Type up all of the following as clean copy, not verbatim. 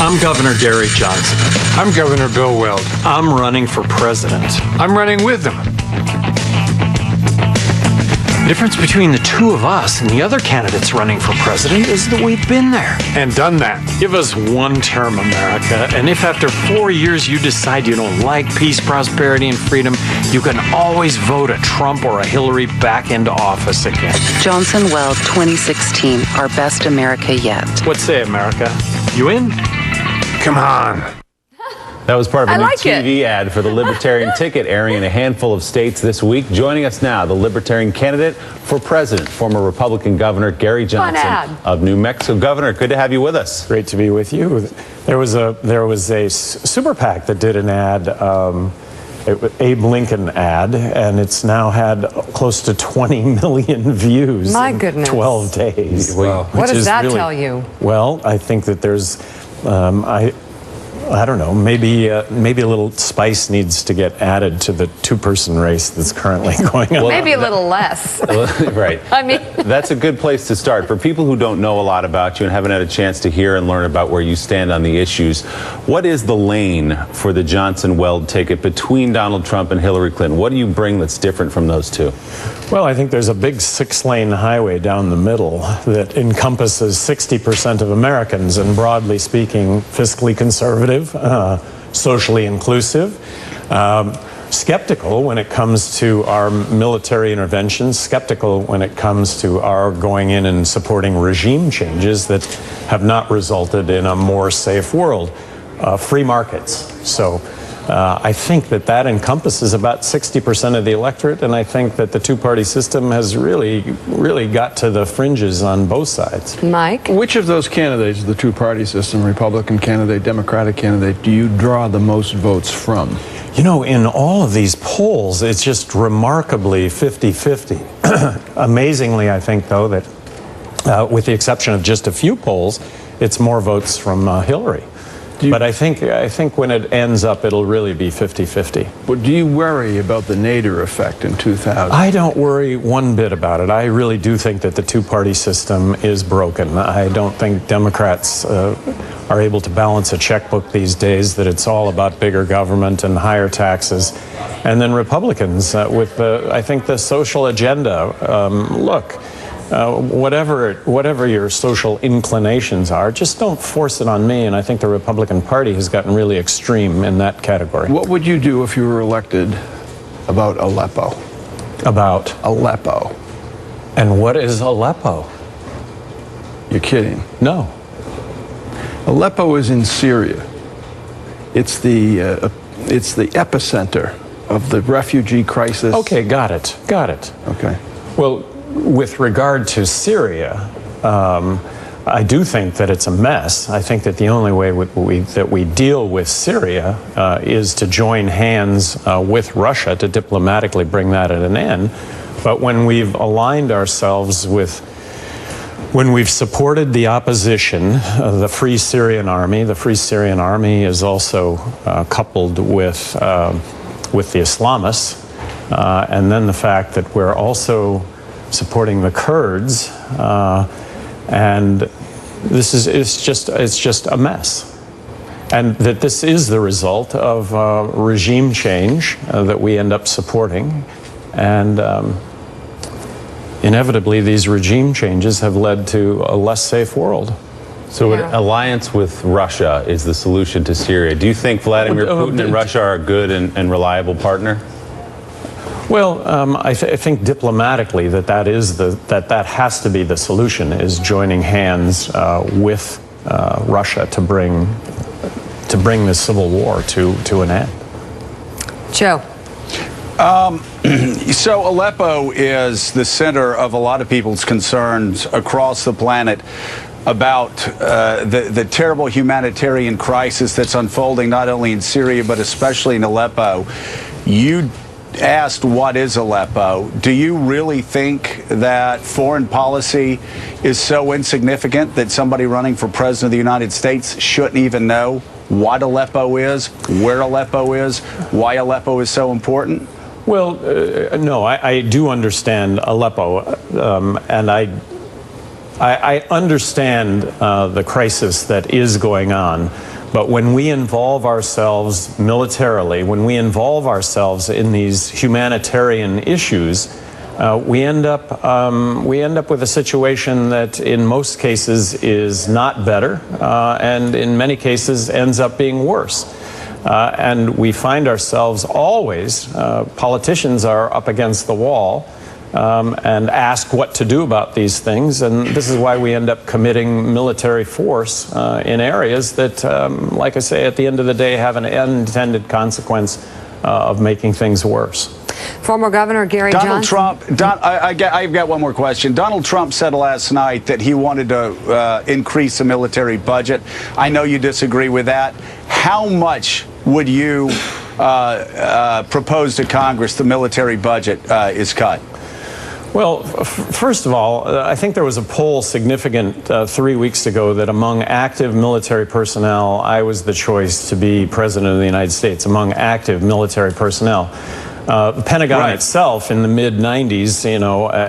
I'm Governor Gary Johnson. I'm Governor Bill Weld. I'm running for president. I'm running with them. The difference between the two of us and the other candidates running for president is that we've been there and done that. Give us one term, America, and if after 4 years you decide you don't like peace, prosperity, and freedom, you can always vote a Trump or a Hillary back into office again. Johnson Weld 2016, our best America yet. What say, America? You in? Come on. That was part of a new TV ad for the Libertarian ticket, airing in a handful of states this week. Joining us now, the Libertarian candidate for president, former Republican Governor Gary Johnson of New Mexico. Governor, good to have you with us. Great to be with you. There was a super PAC that did an ad, Abe Lincoln ad, and it's now had close to 20 million views. My goodness. 12 days. Wow. What does that tell you? Well, I think that there's, I don't know, maybe a little spice needs to get added to the two-person race that's currently going on. Maybe a little less. Right. I mean, that's a good place to start. For people who don't know a lot about you and haven't had a chance to hear and learn about where you stand on the issues, what is the lane for the Johnson Weld ticket between Donald Trump and Hillary Clinton? What do you bring that's different from those two? Well, I think there's a big 6-lane highway down the middle that encompasses 60% of Americans, and broadly speaking, fiscally conservative, socially inclusive, skeptical when it comes to our military interventions, skeptical when it comes to our going in and supporting regime changes that have not resulted in a more safe world, free markets. So I think that encompasses about 60% of the electorate, and I think that the two-party system has really got to the fringes on both sides. Mike? Which of those candidates, the two-party system, Republican candidate, Democratic candidate, do you draw the most votes from? You know, in all of these polls, it's just remarkably 50-50. Amazingly, I think, though, that with the exception of just a few polls, it's more votes from Hillary. But I think when it ends up, it'll really be 50-50. But do you worry about the Nader effect in 2000? I don't worry one bit about it. I really do think that the two-party system is broken. I don't think Democrats are able to balance a checkbook these days, that it's all about bigger government and higher taxes. And then Republicans with, I think, the social agenda. Look, whatever your social inclinations are, just don't force it on me. And I think the Republican Party has gotten really extreme in that category. What would you do if you were elected about Aleppo? About? Aleppo. And what is Aleppo? You're kidding. No. Aleppo is in Syria. It's the epicenter of the refugee crisis. Okay, got it. Okay. Well, with regard to Syria, I do think that it's a mess. I think that the only way that we deal with Syria is to join hands with Russia to diplomatically bring that at an end. But when we've aligned ourselves with, when we've supported the opposition, the Free Syrian Army is also coupled with the Islamists, and then the fact that we're also supporting the Kurds, and it's just a mess, and that this is the result of regime change that we end up supporting, and inevitably these regime changes have led to a less safe world. So an alliance with Russia is the solution to Syria. Do you think Vladimir Putin and Russia are a good and reliable partner? Well, I think diplomatically that has to be the solution, is joining hands with Russia to bring the civil war to an end. Joe. So Aleppo is the center of a lot of people's concerns across the planet about the terrible humanitarian crisis that's unfolding not only in Syria but especially in Aleppo. You asked, what is Aleppo? Do you really think that foreign policy is so insignificant that somebody running for president of the United States shouldn't even know what Aleppo is, where Aleppo is, why Aleppo is so important? Well, no, I do understand Aleppo, and I understand the crisis that is going on. But when we involve ourselves militarily, when we involve ourselves in these humanitarian issues, we end up with a situation that in most cases is not better, and in many cases ends up being worse. And we find ourselves always, politicians are up against the wall and ask what to do about these things, and this is why we end up committing military force in areas that, like I say, at the end of the day have an unintended consequence of making things worse. Former Governor Gary Donald Johnson. Trump, I've got one more question. Donald Trump said last night that he wanted to increase the military budget. I know you disagree with that. How much would you propose to Congress the military budget is cut? Well, first of all, I think there was a poll significant 3 weeks ago that among active military personnel, I was the choice to be president of the United States, among active military personnel. The Pentagon itself in the mid-90s,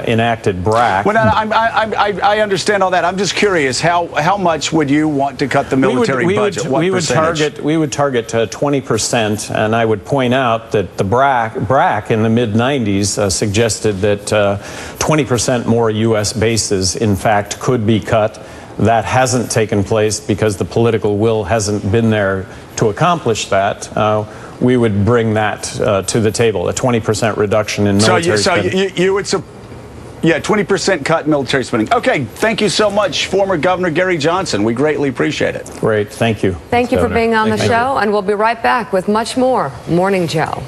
enacted BRAC. Well, I understand all that. I'm just curious, how much would you want to cut the military budget? What percentage? We would target 20%, and I would point out that the BRAC in the mid-90s suggested that 20% more U.S. bases, in fact, could be cut. That hasn't taken place because the political will hasn't been there to accomplish that. We would bring that to the table, a 20% reduction in military spending. You would, 20% cut in military spending. Okay, thank you so much, former Governor Gary Johnson. We greatly appreciate it. Great, thank you. Thank you for being on the show, and we'll be right back with much more Morning Joe.